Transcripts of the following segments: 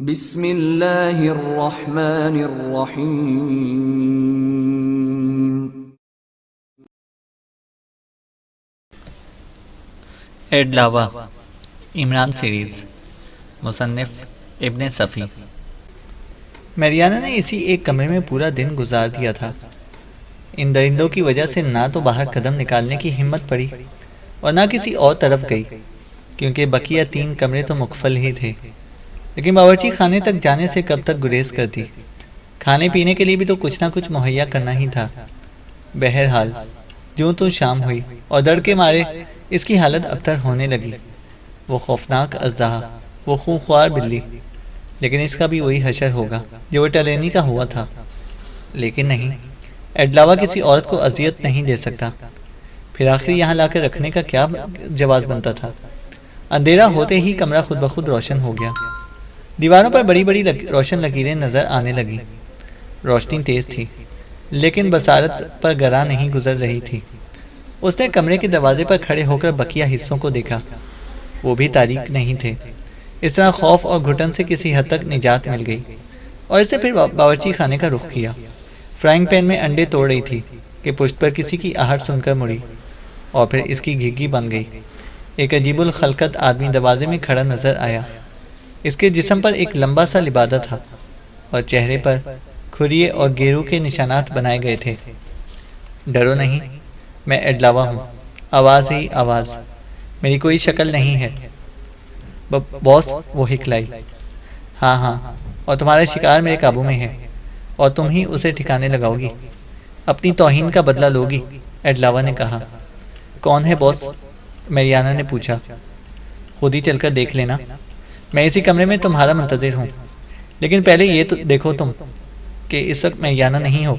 بسم اللہ الرحمن الرحیم۔ ایڈلاوا عمران سیریز، مصنف ابن صفی۔ میریانا نے اسی ایک کمرے میں پورا دن گزار دیا تھا۔ ان درندوں کی وجہ سے نہ تو باہر قدم نکالنے کی ہمت پڑی اور نہ کسی اور طرف گئی، کیونکہ بقیہ 3 کمرے تو مقفل ہی تھے۔ لیکن باورچی خانے تک جانے سے کب تک گریز کرتی؟ کھانے پینے کے لیے بھی تو کچھ نہ کچھ مہیا کرنا ہی تھا۔ بہرحال جو تو شام ہوئی اور ڈر کے مارے اس کی حالت ابتر ہونے لگی۔ وہ خوفناک اژدہا، وہ خونخوار بلی، لیکن اس کا بھی وہی حشر ہوگا جو وہ ٹلینی کا ہوا تھا۔ لیکن نہیں، ایڈلاوا کسی عورت کو اذیت نہیں دے سکتا۔ پھر آخر یہاں لا کر رکھنے کا کیا جواز بنتا تھا؟ اندھیرا ہوتے ہی کمرہ خود بخود روشن ہو گیا۔ دیواروں پر بڑی بڑی روشن لکیریں نظر آنے لگیں۔ روشنی تیز تھی، لیکن بصارت پر گراں نہیں گزر رہی تھی۔ اس نے کمرے کے دروازے پر کھڑے ہو کر بقیہ حصوں کو دیکھا، وہ بھی تاریک نہیں تھے۔ اس طرح خوف اور گھٹن سے کسی حد تک نجات مل گئی، اور اسے پھر باورچی خانے کا رخ کیا۔ فرائنگ پین میں انڈے توڑ رہی تھی کہ پشت پر کسی کی آہٹ سن کر مڑی، اور پھر اس کی گھگی بن گئی۔ ایک عجیب الخلقت آدمی دروازے میں کھڑا نظر آیا۔ اس کے جسم پر ایک لمبا سا لبادہ تھا اور چہرے پر کھریے اور گیرو کے نشانات بنائے گئے تھے۔ ڈرو نہیں، میں ایڈلاوا ہوں۔ آواز ہی آواز، میری کوئی شکل نہیں ہے۔ باس، وہ ہکلائی۔ ہاں ہاں، اور تمہارا شکار میرے قابو میں ہے، اور تم ہی اسے ٹھکانے لگاؤ گی، اپنی توہین کا بدلہ لو گی، ایڈلاوا نے کہا۔ کون ہے باس؟ میریانا نے پوچھا۔ خود ہی چل کر دیکھ لینا، میں اسی کمرے میں تمہارا منتظر ہوں۔ لیکن پہلے یہ تو دیکھو تم کہ اس وقت میریانا نہیں ہو۔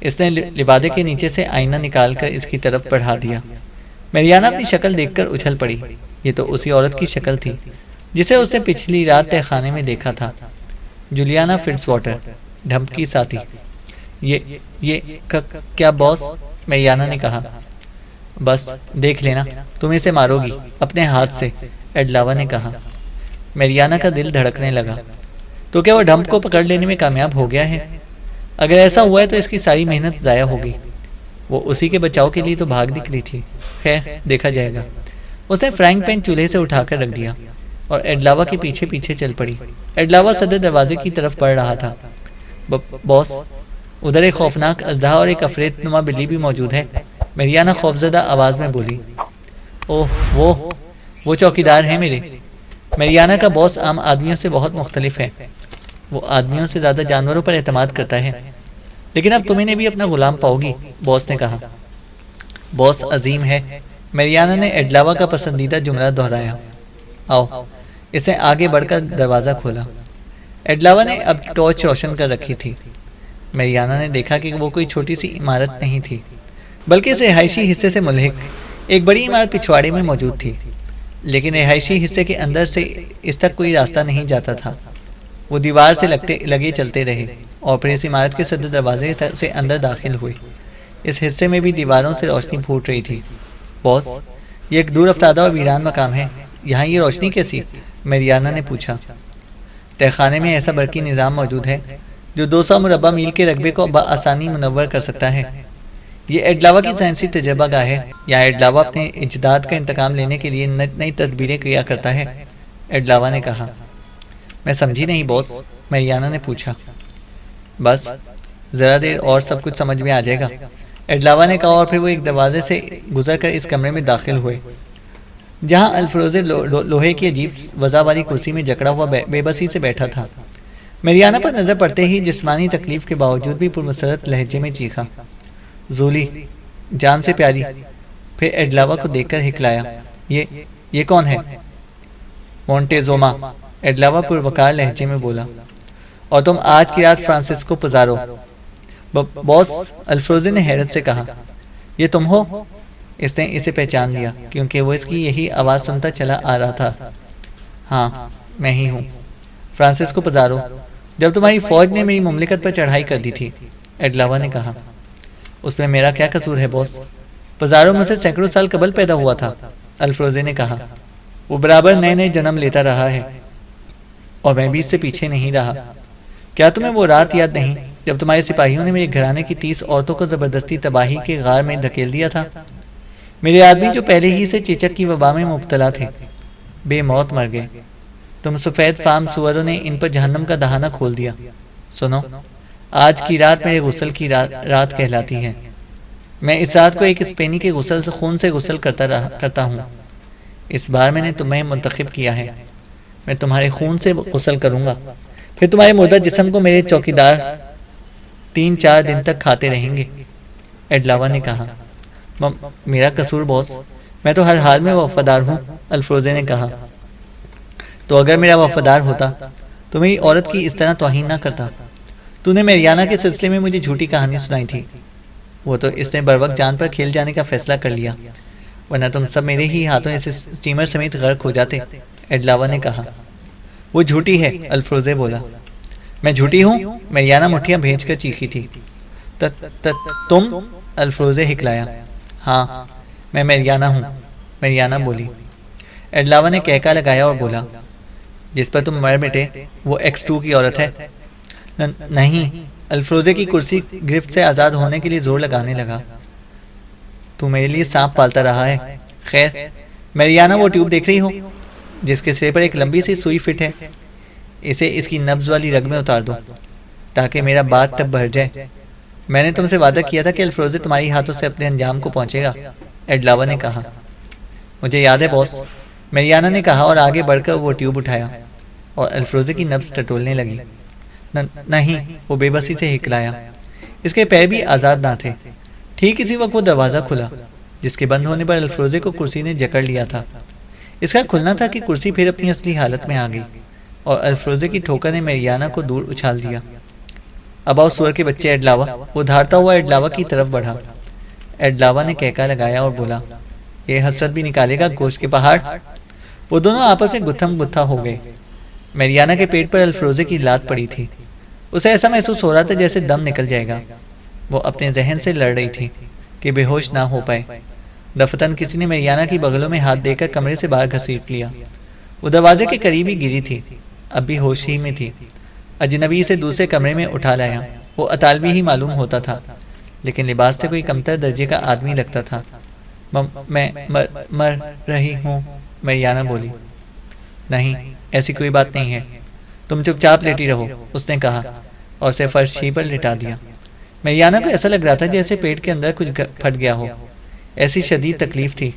اس نے لبادے کے نیچے سے آئینہ نکال کر اس کی طرف بڑھا دیا۔ میریانا اپنی شکل دیکھ کر اچھل پڑی۔ یہ تو اسی عورت کی شکل تھی جسے اس نے پچھلی رات تہ خانے میں دیکھا تھا، جولیانا فٹز واٹر، ڈھمپ کی ساتھی۔ یہ کیا باس؟ میریانا نے کہا۔ بس دیکھ لینا، تم اسے مارو گی اپنے ہاتھ سے، ایڈلاوا نے کہا۔ میریانا کا دل دھڑکنے لگا۔ تو کیا وہ ڈھمپ کو پکڑ لینے میں کامیاب ہو گیا ہے؟ اگر ایسا ہوا ہے تو اس کی ساری محنت ضائع ہوگی۔ وہ اسی کے بچاؤ کے لیے تو بھاگ نکلی تھی۔ خیر، دیکھا جائے گا۔ اس نے فرائنگ پین چولہے سے اٹھا کر رکھ دیا اور ایڈلاوا کے پیچھے پیچھے چل پڑی۔ ایڈلاوا صدر دروازے کی طرف بڑھ رہا تھا۔ باس، ادھر ایک خوفناک اژدہا اور ایک عفریت نما بلی بھی موجود ہے، میریانا خوفزدہ آواز میں بولی۔ اوہ، وہ چوکیدار ہیں میرے۔ میریانا کا باس عام آدمیوں سے بہت مختلف ہے۔ وہ آدمیوں سے زیادہ جانوروں پر اعتماد کرتا ہے۔ لیکن اب تم انہیں بھی اپنا غلام پاؤ گی، باس نے کہا۔ باس عظیم ہے، میریانا نے ایڈلاوا کا پسندیدہ جملہ دہرایا۔ آؤ، اس نے آگے بڑھ کر دروازہ کھولا۔ ایڈلاوا نے اب ٹارچ روشن کر رکھی تھی۔ میریانا نے دیکھا کہ وہ کوئی چھوٹی سی عمارت نہیں تھی، بلکہ اس رہائشی حصے سے ملحق ایک بڑی عمارت پچھواڑے میں موجود تھی۔ لیکن رہائشی حصے کے اندر سے اس تک کوئی راستہ نہیں جاتا تھا۔ وہ دیوار سے لگے چلتے رہے اور پھر اس عمارت کے صدر دروازے سے اندر داخل ہوئے۔ اس حصے میں بھی دیواروں سے روشنی پھوٹ رہی تھی۔ باس، یہ ایک دور افتادہ اور ویران مقام ہے، یہاں یہ روشنی کیسی؟ میریانا نے پوچھا۔ تہ خانے میں ایسا برقی نظام موجود ہے جو 200 مربع میل کے رقبے کو بآسانی منور کر سکتا ہے۔ یہ ایڈلاوا کی سائنسی تجربہ گاہ ہے، یہاں ایڈلاوا اپنے اجداد کا انتقام لینے کے لیے نئی تدبیریں کیا کرتا ہے، ایڈلاوا نے کہا۔ میں سمجھی نہیں باس، میریانا نے پوچھا۔ بس ذرا دیر اور سب کچھ سمجھ میں آ جائے گا، ایڈلاوا نے کہا، اور پھر وہ ایک دروازے سے گزر کر اس کمرے میں داخل ہوئے جہاں الفروز لوہے کی عجیب وضع والی کرسی میں جکڑا ہوا بے بسی سے بیٹھا تھا۔ میریانا پر نظر پڑتے ہی جسمانی تکلیف کے باوجود بھی پرمسرت لہجے میں چیخا، زولی، جان سے پیاری۔ پھر ایڈلاوا کو دیکھ کر ہکلایا۔ یہ کون ہے؟ مونٹیزوما، ایڈلاوا پروکار لہجے میں بولا۔ اور تم آج کی رات فرانسسکو پزارو؟ باس، الفروزے نے حیرت سے کہا۔ یہ تم ہو؟ اس نے اسے پہچان لیا کیونکہ وہ اس کی یہی آواز سنتا چلا آ رہا تھا۔ ہاں، میں ہی ہوں، فرانسسکو پزارو، جب تمہاری فوج نے میری مملکت پر چڑھائی کر دی تھی، ایڈلاوا نے کہا۔ اس میں میرا کیا قصور ہے باس؟ پزارو مجھ سے سینکڑوں سال قبل پیدا ہوا تھا، الفروزے نے کہا۔ وہ برابر نئے نئے جنم لیتا رہا ہے، اور میں بھی اس سے پیچھے نہیں رہا۔ کیا تمہیں وہ رات یاد نہیں جب تمہارے سپاہیوں نے میرے گھرانے کی 30 عورتوں کو زبردستی تباہی کے غار میں دھکیل دیا تھا؟ میرے آدمی جو پہلے ہی سے چیچک کی وبا میں مبتلا تھے بے موت مر گئے۔ تم سفید فام سوروں نے ان پر جہنم کا دہانہ کھول دیا۔ سنو، آج کی رات میرے غسل کی رات کہلاتی ہے۔ میں اس رات کو ایک اسپینی کے غسل سے خون سے غسل کرتا ہوں۔ اس بار میں نے تمہیں منتخب کیا ہے۔ میں تمہارے خون سے غسل کروں گا، پھر تمہارے مردہ جسم کو میرے چوکیدار 3-4 دن تک کھاتے رہیں گے۔ ایڈلاوا نے کہا۔ میرا قصور باس، میں تو ہر حال میں وفادار ہوں، الفروزے نے کہا۔ تو اگر میرا وفادار ہوتا تو میری عورت کی اس طرح توہین نہ کرتا۔ تو نے میریانا کے سلسلے میں مجھے جھوٹی کہانی سنائی تھی، وہ تو اس نے بروقت جان پر کھیل جانے کا فیصلہ کر لیا، ورنہ تم سب میرے ہی ہاتھوں اس اسٹیمر سمیت غرق ہو جاتے، ایڈلاوا نے کہا۔ وہ جھوٹی ہے، الفروزے بولا۔ میں جھوٹی ہوں؟ میریانا مٹھیاں بھیج کر چیخی تھی۔ تم؟ الفروزے ہکلایا۔ ہاں، میں میریانا ہوں، میریانا بولی۔ ایڈلاوا نے کہکا لگایا اور بولا، جس پر تم مر مٹے وہ X2 کی عورت ہے؟ نہیں، الفروزے کی کرسی گرفت سے آزاد ہونے کے لیے زور لگانے لگا۔ تو میرے لیے سانپ پالتا رہا ہے۔ خیر، میریانا وہ ٹیوب دیکھ رہی ہو جس کے سرے پر ایک لمبی سی سوئی فٹ ہے؟ اسے اس کی نبض والی رگ میں اتار دو تاکہ میرا بات ٹب بھر جائے۔ میں نے تم سے وعدہ کیا تھا کہ الفروزے تمہاری ہاتھوں سے اپنے انجام کو پہنچے گا، ایڈلاوا نے کہا۔ مجھے یاد ہے باس، میریانا نے کہا اور آگے بڑھ کر وہ ٹیوب اٹھایا اور الفروزے کی نبض ٹٹولنے لگی۔ نہیں، وہ بے بسی سے ہکلایا۔ اس کے پیر بھی آزاد نہ تھے۔ ٹھیک اسی وقت وہ دروازہ کھلا جس کے بند ہونے پر الفروزے کو کرسی نے جکڑ لیا تھا۔ اس کا کھلنا تھا کہ کرسی پھر اپنی اصلی حالت میں آ گئی اور الفروزے کی ٹھوکر نے میریانا کو دور اچھال دیا۔ اب آؤ سور کے بچے ایڈلاوا، وہ دھاڑتا ہوا ایڈلاوا کی طرف بڑھا۔ ایڈلاوا نے کہکا لگایا اور بولا، یہ حسرت بھی نکالے گا گوشت کے پہاڑ۔ وہ دونوں آپس میں گتھم گتھا ہو گئے۔ میریانا کے پیٹ پر الفروزے کی لات پڑی تھی۔ اسے ایسا محسوس ہو رہا تھا جیسے دم نکل جائے گا۔ وہ اپنے ذہن سے لڑ رہی تھی کہ بے ہوش نہ ہو پائے۔ دفتن کسی نے میریانا کی بغلوں میں ہاتھ دے کر کمرے سے باہر گھسیٹ لیا۔ وہ دروازے کے قریب ہی گری تھی، اب بھی ہوش ہی میں تھی۔ اجنبی سے دوسرے کمرے میں اٹھا لایا۔ وہ اطالوی ہی معلوم ہوتا تھا، لیکن لباس سے کوئی کمتر درجے کا آدمی لگتا تھا۔ میں مر رہی ہوں، میریانا بولی۔ نہیں، ایسی کوئی بات نہیں ہے، تم چپ چاپ لیٹی رہو، اس نے کہا اور اسے فرش ہی پر لٹا دیا۔ میریانا کو ایسا لگ رہا تھا جیسے پیٹ کے اندر کچھ پھٹ گیا ہو۔ ایسی شدید تکلیف تھی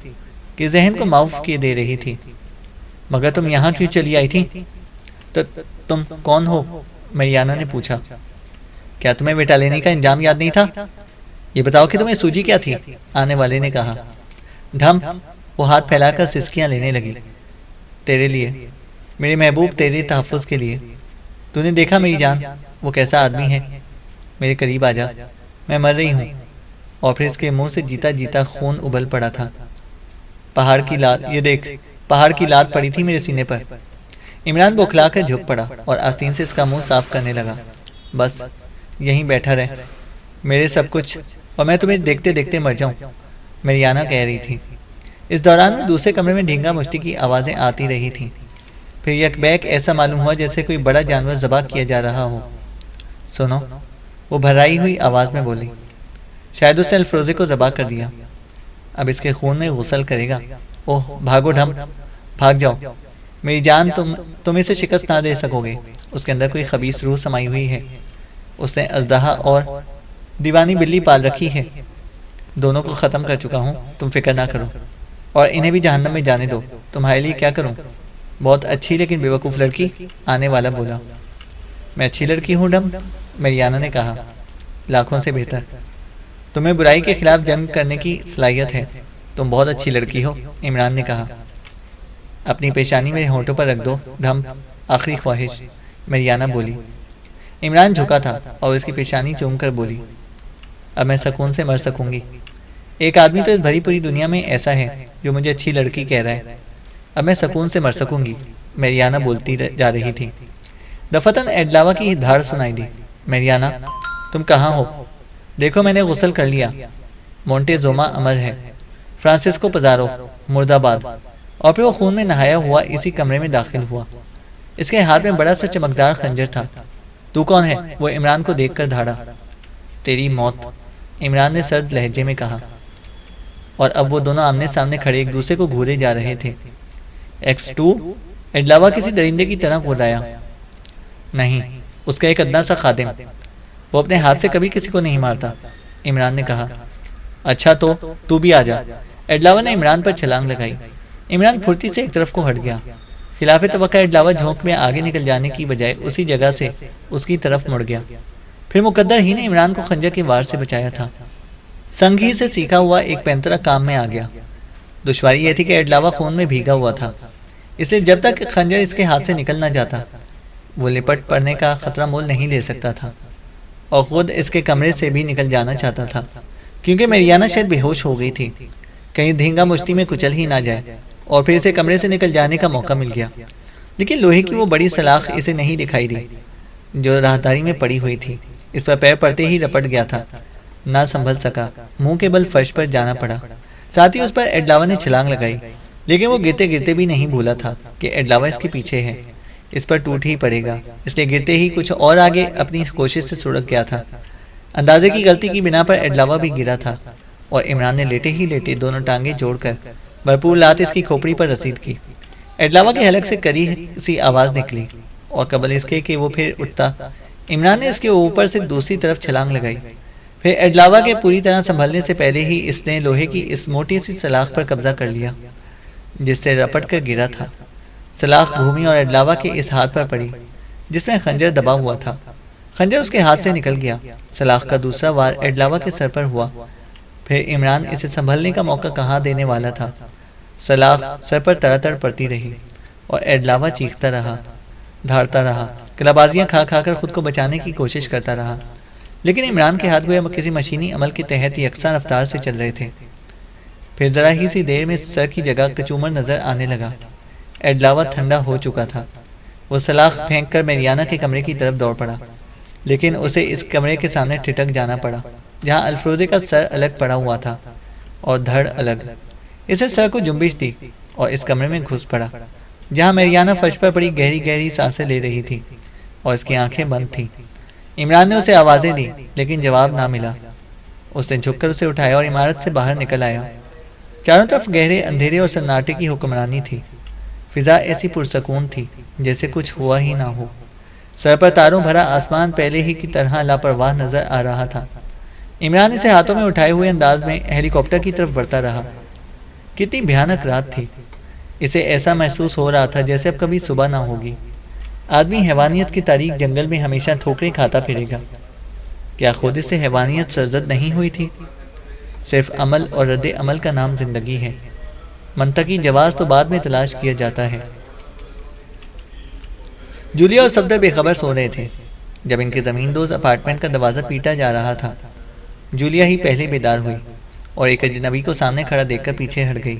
کہ ذہن کو معاف کیے دے رہی تھی۔ مگر تم یہاں کیوں چلی آئی تھی؟ تم کون ہو؟ میریانا نے پوچھا۔ کیا تمہیں بیٹا لینے کا انجام یاد نہیں تھا؟ یہ بتاؤ کہ تمہیں سوجی کیا تھی؟ آنے والے نے کہا۔ ڈھم، وہ ہاتھ پھیلا کر سسکیاں لینے لگی۔ تیرے لیے، میرے محبوب، تیرے تحفظ کے لیے۔ تو نے دیکھا میری جان، وہ کیسا آدمی ہے؟ میرے قریب آ جا، میں مر رہی ہوں۔ اور پھر اس کے منہ سے جیتا جیتا خون ابل پڑا تھا۔ پہاڑ کی لات، یہ دیکھ، پہاڑ کی لات پڑی تھی میرے سینے پر۔ عمران بوکھلا کر جھک پڑا اور آستین سے اس کا منہ صاف کرنے لگا۔ بس یہیں بیٹھا رہ، میرے سب کچھ، اور میں تمہیں دیکھتے دیکھتے مر جاؤں، میریانا کہہ رہی تھی۔ اس دوران میں دوسرے کمرے میں ڈھینگا مشتی کی آوازیں آتی رہی تھیں۔ پھر یک بیک ایسا معلوم ہوا جیسے کوئی بڑا جانور ذبح کیا جا رہا ہو۔ سنو، وہ بھرائی ہوئی آواز میں بولی۔ شاید اس نے الفروزے کو ذبح کر دیا، اب اس کے خون میں غسل کرے گا۔ اوہ بھاگو ڈھم، بھاگ جاؤ میری جان، تم اسے شکست نہ دے سکو گے۔ اس کے اندر کوئی خبیث روح سمائی ہوئی ہے۔ اس نے اژدہا اور دیوانی بلی پال رکھی ہے۔ دونوں کو ختم کر چکا ہوں، تم فکر نہ کرو، اور انہیں بھی جہنم میں جانے دو۔ تمہارے لیے کیا کروں؟ بہت اچھی لیکن بیوقوف لڑکی، آنے والا بولا۔ میں اچھی لڑکی ہوں ڈم، میریانا نے کہا۔ لاکھوں سے بہتر۔ تمہیں برائی کے خلاف جنگ کرنے کی صلاحیت ہے، تم بہت اچھی لڑکی ہو، عمران نے کہا۔ اپنی پیشانی میرے ہونٹوں پر رکھ دو ڈھم، آخری خواہش، میریانا بولی۔ عمران جھکا تھا اور اس کی پیشانی چوم کر بولی، اب میں سکون سے مر سکوں گی۔ ایک آدمی تو اس بھری پوری دنیا میں ایسا ہے جو مجھے اچھی لڑکی کہہ رہا ہے، اب میں سکون سے مر سکوں گی، میریانا بولتی جا رہی تھی۔ دفتن ایڈلاوا کی دھاڑ سنائی دی۔ میریانا، تم کہاں ہو؟ دیکھو میں نے غسل کر لیا، مونٹے زوما امر ہے، فرانسسکو پزارو، مرد آباد۔ اور پھر وہ خون میں نہایا ہوا اسی کمرے میں داخل ہوا۔ اس کے ہاتھ میں بڑا سا چمکدار خنجر تھا۔ تو کون ہے؟ وہ عمران کو دیکھ کر دھاڑا۔ تیری موت، عمران نے سرد لہجے میں کہا، اور اب وہ دونوں آمنے سامنے کھڑے ایک دوسرے کو گھورے جا رہے تھے۔ X2؟ ایڈلاوا کسی درندے کی طرح گھورایا۔ نہیں، اس کا ایک ادنا سا خادم، وہ اپنے ہاتھ سے کبھی کسی کو نہیں مارتا، عمران نے کہا۔ اچھا تو بھی آ جا۔ ایڈلاوا نے عمران پر چھلانگ لگائی۔ عمران پھرتی سے ایک طرف کو ہٹ گیا۔ خلاف توقع ایڈلاوا جھونک میں آگے نکل جانے کی بجائے اسی جگہ سے اس کی طرف مڑ گیا۔ پھر مقدر ہی نے عمران کو خنجر کے وار سے بچایا تھا۔ سنگ ہی سے سیکھا ہوا ایک پینترا کام میں آ گیا۔ دشواری یہ تھی کہ ایڈلاوا خون میں بھیگا ہوا تھا، اس لیے جب تک خنجر اس کے ہاتھ سے نکل نہ جاتا وہ لپٹ پڑنے کا خطرہ مول نہیں لے سکتا تھا، اور خود اس کے کمرے سے بھی نکل جانا چاہتا تھا، کیونکہ میریانا شاید بے ہوش ہو گئی تھی، کہیں دھینگا مشتی میں کچل ہی نہ جائے، اور پھر اسے کمرے سے نکل جانے کا موقع مل گیا۔ لیکن لوہے کی وہ بڑی سلاخ اسے نہیں دکھائی دی جو راہداری میں پڑی ہوئی تھی۔ اس پر پیر پڑتے ہی رپٹ گیا تھا، نہ سنبھل سکا، منہ کے بل فرش پر جانا پڑا۔ ساتھ ہی اس پر ایڈلاوا نے چھلانگ لگائی، لیکن وہ گرتے گرتے بھی نہیں بھولا تھا کہ ایڈلاوا اس کے پیچھے ہے، اس پر ٹوٹ ہی پڑے گا، اس لیے گرتے ہی کچھ اور آگے اپنی کوشش سے سڑک گیا تھا۔ اندازے کی غلطی کی بنا پر ایڈلاوا بھی گرا تھا، اور عمران نے لیٹے ہی لیٹے دونوں ٹانگیں جوڑ کر بھرپور لات اس کی کھوپڑی پر رسید کی۔ ایڈلاوا کے حلق سے کری سی آواز نکلی، اور قبل اس کے کہ وہ پھر اٹھتا، عمران نے اس کے اوپر سے دوسری طرف چھلانگ لگائی۔ پھر ایڈلاوا کے پوری طرح سنبھلنے سے پہلے ہی اس نے لوہے کی اس موٹی سی سلاخ پر قبضہ کر لیا جس سے رپٹ کر گرا تھا۔ سلاخ گھومی اور ایڈلاوا کے اس ہاتھ پر پڑی جس میں خنجر دبا ہوا تھا۔ خنجر اس کے ہاتھ سے نکل گیا۔ سلاخ کا دوسرا وار ایڈلاوا کے سر پر ہوا۔ پھر عمران اسے سنبھلنے کا موقع کہاں دینے والا تھا۔ سلاخ سر پر تڑ پڑتی رہی، اور ایڈلاوا چیختا رہا، دھاڑتا رہا، کلابازیاں کھا کھا کر خود کو بچانے کی کوشش کرتا رہا، لیکن عمران کے ہاتھ گویا کسی مشینی عمل کے تحت یکساں رفتار سے چل رہے تھے۔ پھر ذرا ہی سی دیر میں سر کی جگہ کچومر نظر آنے لگا۔ ایڈلاوا ٹھنڈا ہو چکا تھا۔ وہ سلاخ پھینک کر میریانا کے کمرے کی طرف دوڑ پڑا، لیکن اسے اس کمرے کے سامنے ٹھٹک جانا پڑا جہاں الفروزے کا سر الگ پڑا ہوا تھا اور دھڑ الگ۔ اسے سر کو جنبش دی اور اس کمرے میں گھس پڑا جہاں میریانا فرش پر پڑی گہری گہری سانسیں لے رہی تھی اور اس کی آنکھیں بند تھیں۔ عمران نے اسے آوازیں دی لیکن جواب نہ ملا۔ اس نے جھک کر اسے اٹھایا اور عمارت سے باہر نکل آیا۔ چاروں طرف گہرے اندھیرے اور سناٹے کی حکمرانی تھی۔ فضا ایسی پرسکون تھی جیسے کچھ ہوا ہی نہ ہو۔ سر پر تاروں بھرا آسمان پہلے ہی کی طرح لاپرواہ نظر آ رہا تھا۔ عمران اسے ہاتھوں میں اٹھائے ہوئے انداز میں ہیلی کاپٹر کی طرف بڑھتا رہا۔ کتنی بھیانک رات تھی۔ اسے ایسا محسوس ہو رہا تھا جیسے اب کبھی صبح نہ ہوگی۔ آدمی حیوانیت کی تاریک جنگل میں ہمیشہ ٹھوکریں کھاتا پھرے گا۔ کیا خود اس سے حیوانیت سرزد نہیں ہوئی تھی؟ صرف عمل اور رد عمل کا نام زندگی ہے۔ منطقی جواز تو بعد میں تلاش کیا جاتا ہے۔ جولیا اور صفدر بے خبر سو رہے تھے جب ان کے زمین دوز اپارٹمنٹ کا دروازہ پیٹا جا رہا تھا۔ جولیا ہی پہلے بیدار ہوئی اور ایک اجنبی کو سامنے کھڑا دیکھ کر پیچھے ہٹ گئی۔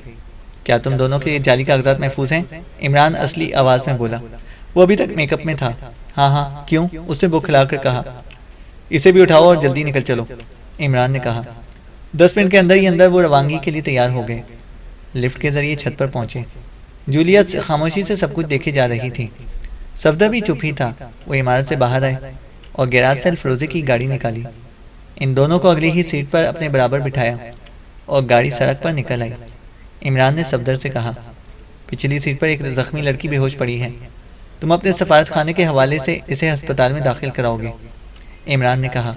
کیا تم دونوں کے جعلی کاغذات محفوظ ہیں؟ عمران اصلی آواز میں بولا۔ وہ ابھی تک میک اپ میں تھا۔ ہاں، کیوں؟ اس نے بکھلا کر کہا۔ اسے بھی اٹھاؤ اور جلدی نکل چلو، عمران نے کہا۔ 10 منٹ کے اندر ہی اندر وہ روانگی کے لیے تیار ہو گئے۔ لفٹ کے ذریعے چھت پر پہنچے۔ جولیا خاموشی سے سب کچھ دیکھے جا رہی تھی۔ صفدر بھی چپ ہی تھا۔ وہ عمارت سے باہر آئے اور گیراج سے الفروزے کی گاڑی نکالی۔ ان دونوں کو اگلی ہی سیٹ پر اپنے برابر بٹھایا اور گاڑی سڑک پر نکل آئی۔ عمران نے صفدر سے کہا، پچھلی سیٹ پر ایک زخمی لڑکی بے ہوش پڑی ہے، تم اپنے سفارت خانے کے حوالے سے اسے ہسپتال میں داخل کراؤ گے، عمران نے کہا۔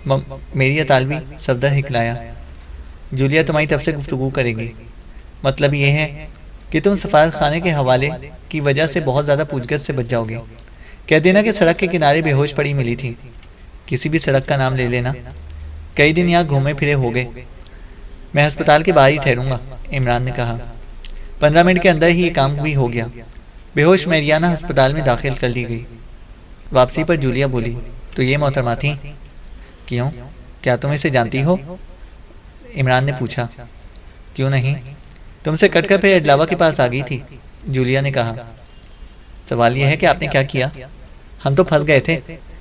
میری اطالوی، صفدر ہکلایا۔ جولیا تمہاری طرف سے گفتگو کرے گی۔ مطلب یہ ہے کہ تم سفارت خانے کے حوالے کی وجہ سے بہت زیادہ پوچھ گچھ سے بچ جاؤ گے۔ کہہ دینا کہ سڑک کے کنارے بے ہوش پڑی ملی تھی۔ کسی بھی سڑک کا نام لے لینا۔ کئی دن یہاں گھومے پھرے ہو گئے۔ میں ہسپتال کے باہر ہی ٹھہروں گا، عمران نے کہا۔ 15 منٹ کے اندر ہی یہ کام بھی ہو گیا۔ بے ہوش میریانا ہسپتال میں داخل کر لی گئی۔ واپسی پر جولیا بولی، تو یہ محترمہ تھی؟ کیوں؟ کیا تم اسے جانتی ہو؟ عمران نے پوچھا۔ کیوں نہیں؟ تم سے کٹ کر پھر ایڈلاوا کے پاس آ گئی تھی، جولیا نے کہا۔ سوال یہ ہے کہ آپ نے کیا کیا؟ ہم تو پھنس گئے تھے،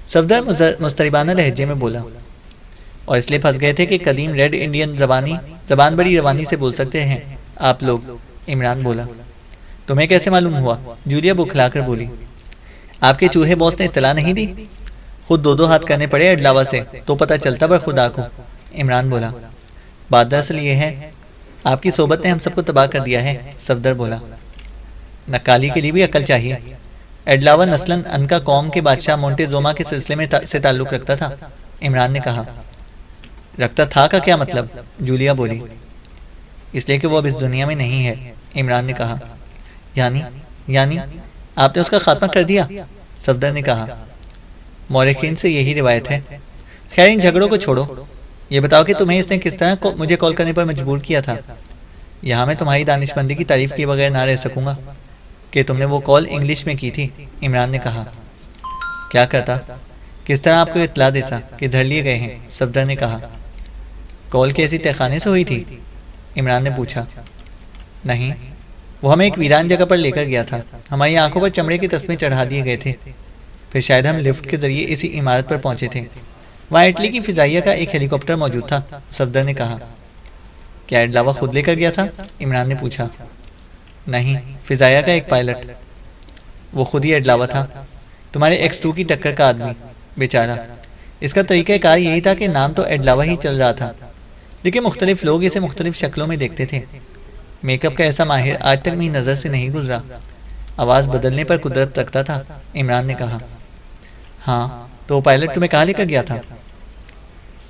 صفدر مضطربانہ لہجے میں بولا۔ اور اس لیے پھنس گئے تھے کہ قدیم ریڈ انڈین زبان بڑی روانی سے بول سکتے ہیں آپ لوگ، عمران بولا۔ تمہیں کیسے معلوم ہوا؟ جولیا بکھلا کر بولی۔ آپ کے چوہے باس نے اطلاع نہیں دی؟ خود دو دو ہاتھ کرنے پڑے اڈلاوا سے تو پتہ چلتا پر خدا کو، عمران بولا۔ بات دراصل یہ ہے، آپ کی صحبت نے ہم سب کو تباہ کر دیا ہے، صفدر بولا۔ نکالی کے لیے بھی عقل چاہیے۔ ایڈلاوا نسلاً انکا قوم کے بادشاہ مونٹیزوما کے سلسلے میں سے تعلق رکھتا تھا، عمران نے کہا۔ رکھتا تھا کا کیا مطلب؟ جولیا بولی۔ اس لیے کہ وہ اب اس دنیا میں نہیں ہے، عمران نے کہا۔ یعنی آپ نے اس کا خاتمہ کر دیا، صفدر نے کہا۔ مورخین سے یہی روایت ہے۔ خیر ان جھگڑوں کو چھوڑو، یہ بتاؤ کہ تمہیں اس نے کس طرح مجھے کال کرنے پر مجبور کیا تھا؟ یہاں میں تمہاری دانش مندی کی تعریف کیے بغیر نہ رہ سکوں گا کہ تم نے وہ کال انگلش میں کی تھی، عمران نے کہا۔ کیا کرتا؟ کس طرح آپ کو اطلاع دیتا کہ دھر لیے گئے ہیں، صفدر نے کہا۔ کال کیسی تہخانے سے ہوئی تھی؟ عمران نے پوچھا۔ نہیں، وہ ہمیں ایک ویران جگہ پر لے کر گیا تھا، ہماری آنکھوں پر چمڑے کے تسمے چڑھا دیے گئے تھے، پھر شاید ہم لفٹ کے ذریعے اسی عمارت پر پہنچے تھے۔ وہاں اٹلی کی فضائیہ کا ایک ہیلی کاپٹر موجود تھا، صفدر نے کہا۔ کیا ایڈلاوا خود لے کر گیا تھا؟ عمران نے پوچھا۔ نہیں، فضائیہ کا ایک پائلٹ۔ وہ خود ہی ایڈلاوا تھا، تمہارے X2 کی ٹکر کا آدمی، بیچارہ۔ اس کا طریقہ کار یہی تھا کہ نام تو ایڈلاوا ہی چل رہا تھا، لیکن مختلف لوگ اسے مختلف شکلوں میں دیکھتے تھے۔ میک اپ کا ایسا ماہر آج تک میری نظر سے نہیں گزرا۔ آواز بدلنے پر قدرت رکھتا تھا، عمران نے کہا۔ ہاں، تو وہ پائلٹ تمہیں کہاں لے کر گیا تھا؟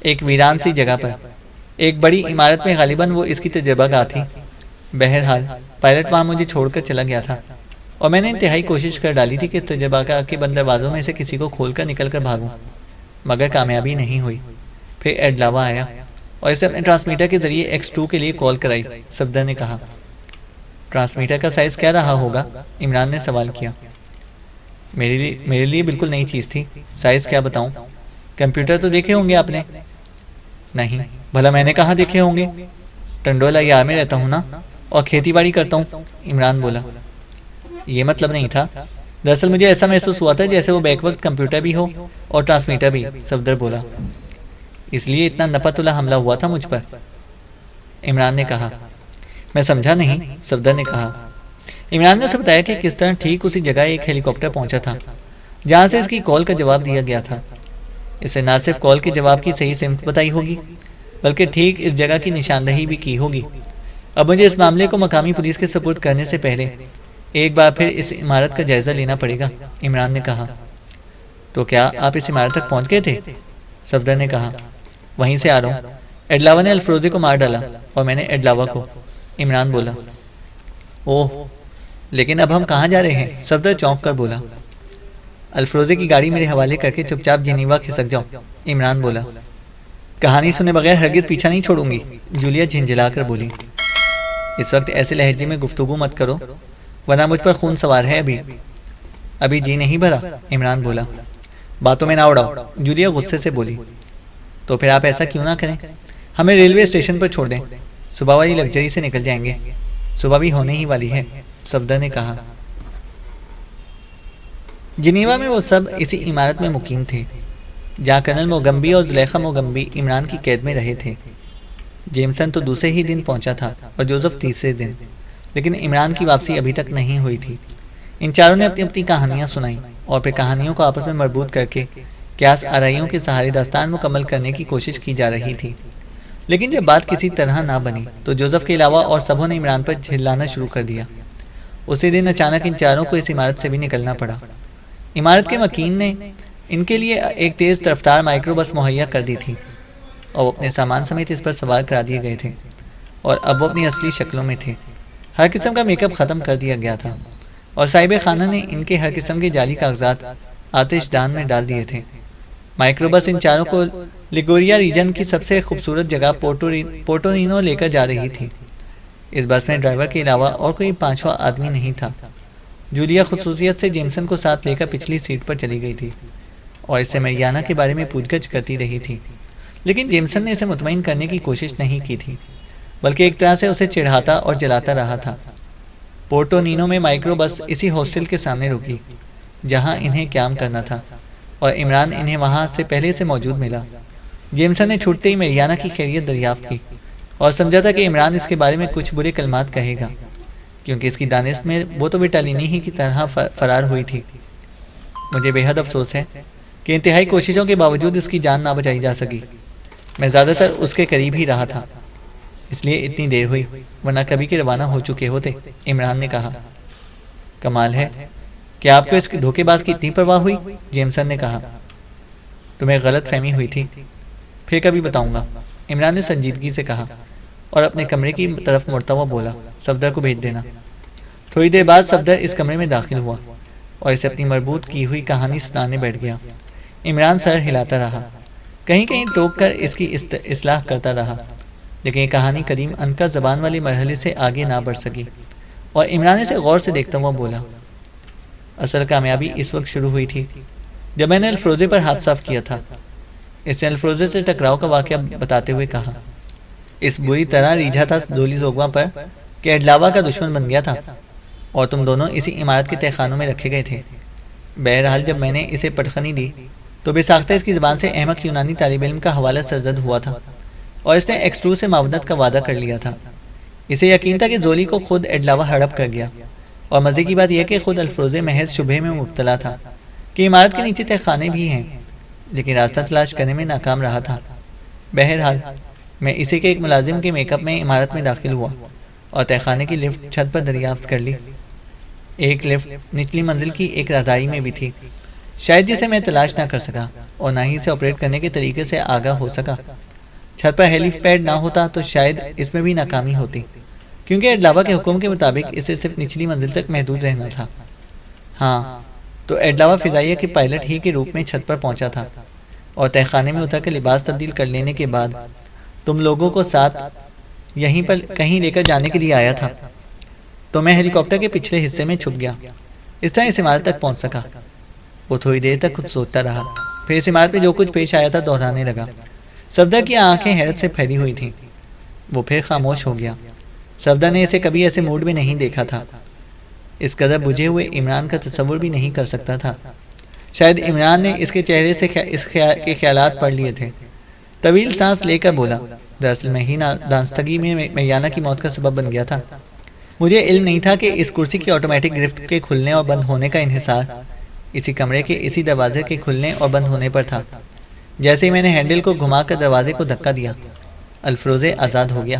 ایک ویران سی جگہ پر، ایک بڑی عمارت میں، غالباً وہ اس کی تجربہ گاہ تھی۔ بہرحال پائلٹ وہاں مجھے چھوڑ کر چلا گیا تھا، اور میں نے انتہائی کوشش کر ڈالی تھی کہ تجربہ گاہ کے بند دروازوں میں سے کسی کو کھول کر نکل کر بھاگوں، مگر کامیابی نہیں ہوئی۔ پھر ایڈلاوا آیا اور اسے اپنے ٹرانسمیٹر کے ذریعے X2 کے لیے کال کرائی، صفدر نے کہا۔ ٹرانسمیٹر کا سائز کیا رہا ہوگا؟ عمران نے سوال کیا۔ میرے لیے بالکل نئی چیز تھی، سائز کیا بتاؤں؟ کمپیوٹر تو دیکھے ہوں گے آپ نے؟ نہیں، بھلا میں نے کہاں دیکھے ہوں گے؟ ٹنڈولا یار میں رہتا ہوں نا، اور کھیتی باڑی کرتا ہوں، عمران بولا۔ یہ مطلب نہیں تھا، دراصل مجھے ایسا محسوس ہوا تھا جیسے وہ بیک وقت کمپیوٹر بھی ہو اور ٹرانسمیٹر بھی، صفدر بولا۔ اس لیے اتنا نپتلا حملہ ہوا تھا مجھ پر، عمران نے کہا۔ میں سمجھا نہیں، صفدر نے کہا۔ عمران نے اسے بتایا کہ کس طرح ٹھیک اسی جگہ ایک ہیلی کاپٹر پہنچا تھا جہاں سے اس کی کال کا جواب دیا گیا تھا۔ اسے نہ صرف کال کے جواب کی صحیح سمت بتائی ہوگی، بلکہ ٹھیک اس جگہ کی نشاندہی بھی کی ہوگی۔ اب مجھے اس معاملے کو مقامی پولیس کے سپرد کرنے سے پہلے ایک بار پھر اس عمارت کا جائزہ لینا پڑے گا، عمران نے کہا۔ تو کیا آپ اس عمارت تک پہنچ گئے تھے؟ صفدر نے کہا۔ وہیں سے آ رہا ہوں۔ ایڈلاوا نے الفروزے کو مار ڈالا اور میں نے ایڈلاوا کو، عمران بولا۔ اوہ، لیکن اب ہم کہاں جا رہے ہیں؟ صفدر چونک کر بولا۔ الفروزے کی گاڑی میرے حوالے کر کے چپ چاپ جنیوا کھسک جاؤ، عمران بولا۔ کہانی سنے بغیر ہرگز پیچھا نہیں چھوڑوں گی، جولیا جھنجھلا کر بولی۔ اس وقت ایسے لہجے میں گفتگو مت کرو ورنہ مجھ پر خون سوار ہے۔ ابھی جی نہیں بھرا، عمران بولا۔ باتوں میں نہ اڑاؤ، جولیا غصے سے بولی۔ تو پھر آپ ایسا کیوں نہ کریں، ہمیں ریلوے اسٹیشن پر چھوڑ دیں، صبح والی لگژری سے نکل جائیں گے، صبح بھی ہونے ہی والی ہے، صفدر نے کہا۔ جنیوا میں وہ سب اسی عمارت میں مقیم تھے جہاں کرنل موگمبی اور زلیخا موگمبی عمران کی قید میں رہے تھے۔ جیمسن تو دوسرے ہی دن پہنچا تھا اور جوزف تیسرے دن، لیکن عمران کی واپسی ابھی تک نہیں ہوئی تھی۔ ان چاروں نے اپنی اپنی کہانیاں سنائیں اور پھر کہانیوں کو آپس میں مربوط کر کے قیاس آرائیوں کے سہارے داستان مکمل کرنے کی کوشش کی جا رہی تھی۔ لیکن جب بات کسی طرح نہ بنی تو جوزف کے علاوہ اور سبوں نے عمران پر جھلانا شروع کر دیا۔ اسی دن اچانک ان چاروں کو اس عمارت سے بھی نکلنا پڑا۔ عمارت کے مکین نے ان کے لیے ایک تیز رفتار مائکرو بس مہیا کر دی تھی اور وہ اپنے سامان سمیت اس پر سوار کرا دیے گئے تھے، اور اب وہ اپنی اصلی شکلوں میں تھے۔ ہر قسم کا میک اپ ختم کر دیا گیا تھا اور صاحب خانہ نے ان کے ہر قسم کے جعلی کاغذات آتش دان میں ڈال دیے تھے۔ مائکرو بس ان چاروں کو لیگوریا ریجن کی سب سے خوبصورت جگہ پورٹونینو لے کر جا رہی تھی۔ اس بس میں ڈرائیور کے علاوہ اور کوئی پانچواں آدمی نہیں تھا۔ جولیا خصوصیت سے جیمسن کو ساتھ لے کر پچھلی سیٹ پر چلی گئی تھی اور اس سے میریانا کے بارے میں پوچھ گچھ کرتی رہی تھی، لیکن جیمسن نے اسے مطمئن کرنے کی کوشش نہیں کی تھی، بلکہ ایک طرح سے اسے چڑھاتا اور جلاتا رہا تھا۔ پورٹونینو میں مائکرو بس اسی ہاسٹل کے سامنے رکی جہاں انہیں قیام کرنا تھا، اور عمران انہیں وہاں سے پہلے سے موجود ملا۔ جیمسن نے چھوٹتے ہی میریانا کی خیریت دریافت کی اور سمجھا تھا کہ عمران اس کے بارے میں کچھ برے کلمات کہے گا، کیونکہ اس کی دانش میں وہ تو وٹالینی ہی کی طرح فرار ہوئی تھی۔ مجھے بے حد افسوس ہے کہ انتہائی کوششوں کے باوجود اس کی جان نہ بچائی جا سکی۔ میں زیادہ تر اس کے قریب ہی رہا تھا، اس لیے اتنی دیر ہوئی، ورنہ کبھی کے روانہ ہو چکے ہوتے، عمران نے کہا۔ کمال ہے کہ آپ کو اس دھوکے باز کی اتنی پرواہ ہوئی، جیمسن نے کہا۔ تمہیں غلط فہمی ہوئی تھی، پھر کبھی بتاؤں گا، عمران نے سنجیدگی سے کہا اور اپنے کمرے کی طرف مڑتا ہوا بولا، صفدر کو بھیج دینا۔ تھوڑی دیر بعد صفدر اس کمرے میں داخل ہوا اور اسے اپنی مربوط کی ہوئی کہانی سنانے بیٹھ گیا۔ عمران سر ہلاتا رہا، کہیں کہیں ٹوک کر اس کی اصلاح کرتا رہا، لیکن یہ کہانی قدیم انکا زبان والے مرحلے سے آگے نہ بڑھ سکی، اور عمران اسے غور سے دیکھتا ہوا بولا، اصل کامیابی اس وقت شروع ہوئی تھی جب میں نے الفروزے پر ہاتھ صاف کیا تھا۔ اس نے الفروزے سے ٹکراؤ کا واقعہ بتاتے ہوئے کہا۔ اس بری طرح ریجھا تھا دولی زوگواں پر کہ ایڈلاوا کا دشمن بن گیا تھا اور تم دونوں اسی عمارت کے تہخانوں میں رکھے گئے تھے۔ بہرحال جب میں نے اسے پٹخنی دی تو بے ساختہ اس کی زبان سے احمق یونانی طالب علم کا حوالہ سرزد ہوا تھا اور اس نے ایکسٹرو سے معاونت کا وعدہ کر لیا تھا۔ اسے یقین تھا کہ زولی کو خود ایڈلاوا ہڑپ کر گیا، اور مزے کی بات یہ کہ خود الفروزے محض شبہ میں مبتلا تھا کہ عمارت کے نیچے تہخانے بھی ہیں، لیکن راستہ تلاش کرنے میں ناکام رہا تھا۔ بہرحال میں اسی کے ایک ملازم کے میک اپ میں عمارت میں داخل ہوا اور تہخانے کی لفٹ چھت پر دریافت کر لی۔ ایک لفٹ نچلی منزل کی ایک رہدائی میں بھی تھی، شاید جسے میں تلاش نہ کر سکا اور نہ ہی اسے آپریٹ کرنے کے طریقے سے آگاہ ہو سکا۔ چھت پر ہیلی پیڈ نہ ہوتا تو شاید اس میں بھی ناکامی ہوتی، کیونکہ ایڈلاوا کے حکم کے مطابق اسے صرف نچلی منزل تک محدود رہنا تھا۔ ہاں تو ایڈلاوا فضائیہ کے پائلٹ ہی کے روپ میں چھت پر پہنچا تھا اور تہخانے میں اتر کر لباس تبدیل کر لینے کے بعد تم لوگوں کو ساتھ یہیں پر کہیں لے کر جانے کے لیے آیا تھا۔ تو میں ہیلی کاپٹر کے پچھلے حصے میں چھپ گیا، اس طرح اس عمارت تک پہنچ سکا۔ وہ تھوڑی دیر تک خود سوچتا رہا، پھر اس عمارت میں جو کچھ پیش آیا تھا دہرانے لگا۔ صفدر کی آنکھیں حیرت سے پھیلی ہوئی تھیں، وہ پھر خاموش ہو گیا۔ صفدر نے اسے کبھی ایسے موڈ میں نہیں دیکھا تھا، اس قدر بجھے ہوئے عمران کا تصور بھی نہیں کر سکتا تھا۔ شاید عمران نے اس کے چہرے سے اس کے خیالات پڑھ لیے تھے۔ طویل سانس لے کر بولا، دراصل میں ہی دانستگی میں میانہ کی موت کا سبب بن گیا تھا۔ مجھے علم نہیں تھا کہ اس کرسی کی آٹومیٹک گرفت کے کھلنے اور بند ہونے کا انحصار اسی کمرے کے اسی دروازے کے کھلنے اور بند ہونے پر تھا۔ جیسے ہی میں نے ہینڈل کو گھما کر دروازے کو دھکا دیا، الفروزے آزاد ہو گیا۔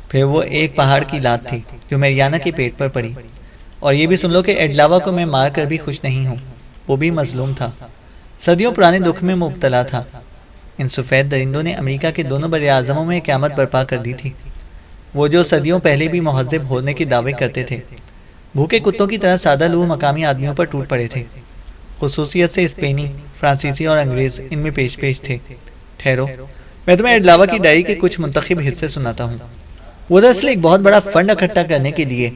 پھر وہ ایک پہاڑ کی لات تھی جو میریانا کے پیٹ پر پڑی، اور یہ بھی سن لو کہ ایڈلاوا کو میں مار کر بھی خوش نہیں ہوں، وہ بھی مظلوم تھا، صدیوں پرانے دکھ میں مبتلا تھا۔ ان سفید درندوں نے امریکہ کے دونوں بر اعظموں میں قیامت برپا کر دی تھی، وہ جو صدیوں پہلے بھی مہذب ہونے کے دعوے کرتے تھے۔ بھوکے کتوں کی طرح سادہ لوح مقامی آدمیوں پر ٹوٹ پڑے تھے، خصوصیت سے اسپینی، فرانسیسی اور انگریز ان میں پیش تھے۔ ٹھہرو، میں تمہیں ایڈلاوا کی ڈائری کے کچھ منتخب حصے سناتا ہوں۔ وہ دراصل ایک بہت بڑا فنڈ اکٹھا کرنے کے لیے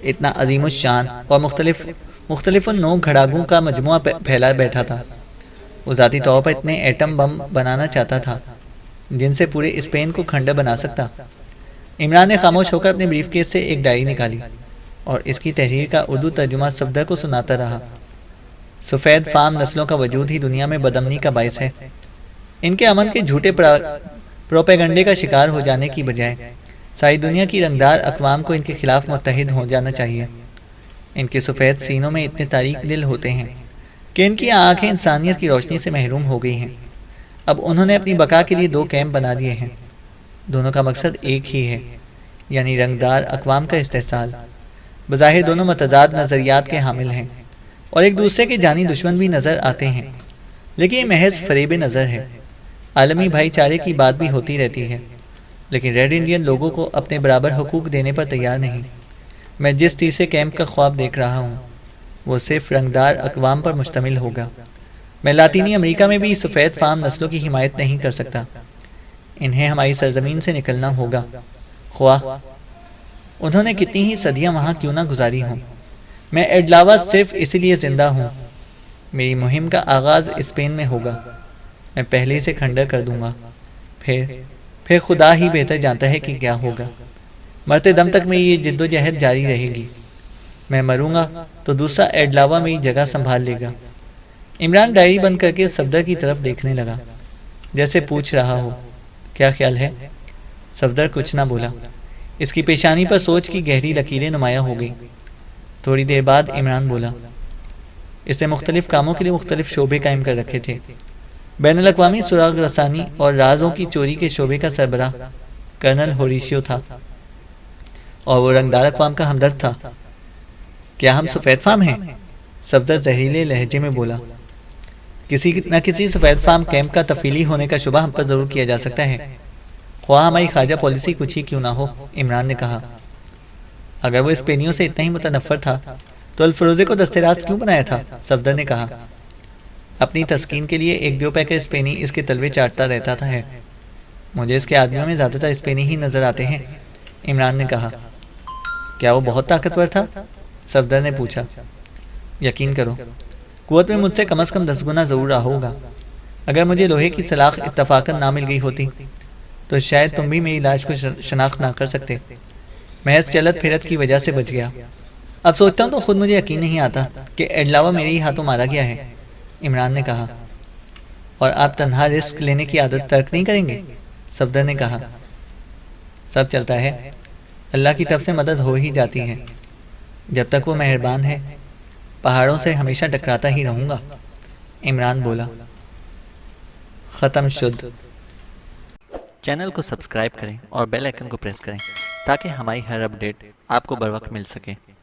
اتنا عظیم الشان اور مختلف نوع گھڑاگوں کا مجموعہ پھیلا بیٹھا تھا۔ وہ ذاتی طور پر اتنے ایٹم بم بنانا چاہتا تھا جن سے پورے اسپین کو کھنڈر بنا سکتا۔ عمران نے خاموش ہو کر اپنے بریف کیس سے ایک ڈائری نکالی اور اس کی تحریر کا اردو ترجمہ صفدر کو سناتا رہا۔ سفید فام نسلوں کا وجود ہی دنیا میں بدامنی کا باعث ہے۔ ان کے امن کے جھوٹے پروپیگنڈے کا شکار ہو جانے کی بجائے ساری دنیا کی رنگدار اقوام کو ان کے خلاف متحد ہو جانا چاہیے۔ ان کے سفید سینوں میں اتنے تاریک دل ہوتے ہیں کہ ان کی آنکھیں انسانیت کی روشنی سے محروم ہو گئی ہیں۔ اب انہوں نے اپنی بقا کے لیے 2 کیمپ بنا لیے ہیں، دونوں کا مقصد ایک ہی ہے، یعنی رنگدار اقوام کا استحصال۔ بظاہر دونوں متضاد نظریات کے حامل ہیں اور ایک دوسرے کے جانی دشمن بھی نظر آتے ہیں، لیکن یہ محض فریب نظر ہے۔ عالمی بھائی چارے کی بات بھی ہوتی رہتی ہے، لیکن ریڈ انڈین لوگوں کو اپنے برابر حقوق دینے پر تیار نہیں۔ میں جس تیسرے کیمپ کا خواب دیکھ رہا ہوں وہ صرف رنگدار اقوام پر مشتمل ہوگا۔ میں لاطینی امریکہ میں بھی سفید فام نسلوں کی حمایت نہیں کر سکتا۔ انہیں ہماری سرزمین سے نکلنا ہوگا، خواہ انہوں نے کتنی ہی صدیاں وہاں کیوں نہ گزاری ہوں۔ میں ایڈلاوا صرف اسی لیے زندہ ہوں۔ میری مہم کا آغاز اسپین میں ہوگا، میں پہلے سے کھنڈر کر دوں گا، پھر خدا ہی بہتر جانتا ہے کہ کیا ہوگا۔ مرتے دم تک میری یہ جد و جہد جاری رہے گی۔ میں مروں گا تو دوسرا ایڈلاوا میری جگہ سنبھال لے گا۔ عمران ڈائری بند کر کے صفدر کی طرف دیکھنے لگا، جیسے پوچھ رہا ہو، کیا خیال ہے؟ صفدر کچھ نہ بولا، اس کی پیشانی پر سوچ کی گہری لکیریں نمایاں ہو گئی۔ تھوڑی دیر بعد عمران بولا، اس نے مختلف کاموں کے لیے مختلف شعبے قائم کر رکھے تھے۔ بین الاقوامی سراغ رسانی اور رازوں کی چوری کے شعبے کا سربراہ کرنل ہوریشیو تھا، اور وہ رنگدار اقوام کا ہمدرد تھا۔ کیا ہم سفید فام ہیں؟ صفدر زہریلے لہجے میں بولا۔ کسی نہ کسی سفید فام کیمپ کا تفیلی ہونے کا شبہ ہم پر ضرور کیا جا سکتا ہے، خواہ ہماری خارجہ پالیسی کچھ ہی کیوں نہ ہو، عمران نے کہا۔ اگر وہ اسپینیوں سے اتنا ہی متنفر تھا تو الفروزے کو دستِ راست کیوں بنایا تھا؟ صفدر نے کہا۔ اپنی تسکین کے لیے ایک دیو پیکر اسپینی اس کے تلوے چاٹتا رہتا ہے۔ مجھے اس کے آدمیوں میں زیادہ تر اسپینی ہی نظر آتے ہیں، عمران نے کہا۔ کیا وہ بہت طاقتور تھا؟ صفدر نے پوچھا۔ یقین کرو، قوت میں مجھ سے کم از کم 10 گنا ضرور رہا ہوگا۔ اگر مجھے لوہے کی سلاخ اتفاقاً نہ مل گئی ہوتی تو شاید تم بھی میری لاش کو شناخت نہ کر سکتے۔ محض چلت پھرت کی وجہ سے بچ گیا۔ اب سوچتا ہوں تو خود مجھے یقین نہیں آتا کہ ایڈلاوا میرے ہی ہاتھوں مارا گیا ہے، عمران نے کہا۔ اور آپ تنہا رسک لینے کی عادت ترک نہیں کریں گے؟ صفدر نے کہا۔ سب چلتا ہے، اللہ کی طرف سے مدد ہو ہی جاتی ہے۔ جب تک وہ مہربان ہے، پہاڑوں سے ہمیشہ ٹکراتا ہی رہوں گا، عمران بولا۔ ختم شد۔ چینل کو سبسکرائب کریں اور بیل آئیکن کو پریس کریں تاکہ ہماری ہر اپڈیٹ آپ کو بر وقت مل سکے۔